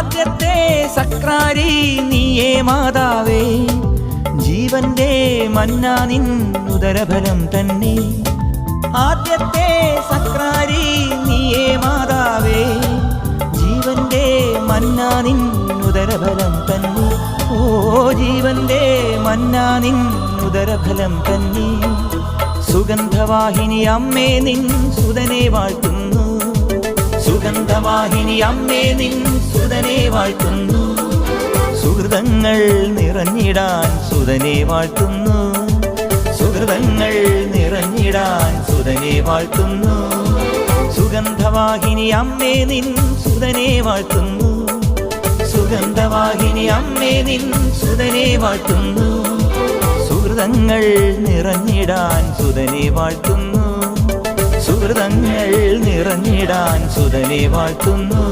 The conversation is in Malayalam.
ആദ്യത്തെ സക്രാരി നീയേ മാതാവേ, ജീവന്റെ മന്നാ നിൻ ഉദരഫലം തന്നെ. ആദ്യത്തെ സക്രാരി നീയേ മാതാവേ, ജീവന്റെ മന്നാ നിൻ ഉദരഫലം തന്നെ. ഓ ജീവന്റെ മന്നാ നിൻ ഉദരഫലം തന്നെ. സുഗന്ധവാഹിനി അമ്മേ നിൻ സുതനെ വാഴ്ത്തുന്നു, സുഗന്ധവാഹിനി അമ്മേ നിൻ സുതനെ വാഴ്ത്തുന്നു. സുഹൃതങ്ങൾ നിറഞ്ഞിടാൻ സുതനെ വാഴ്ത്തുന്നു, സുഹൃതങ്ങൾ നിറഞ്ഞിടാൻ സുതനെ വാഴ്ത്തുന്നു. സുഗന്ധവാഹിനി അമ്മേ നിൻ സുതനെ വാഴ്ത്തുന്നു, സുഗന്ധവാഹിനി അമ്മേ നിൻ സുതനെ വാഴ്ത്തുന്നു. സുഹൃതങ്ങൾ നിറഞ്ഞിടാൻ സുതനെ വാഴ്ത്തുന്നു, സുഹൃതങ്ങൾ നിറഞ്ഞിടാൻ സുതനെ വാഴ്ത്തുന്നു.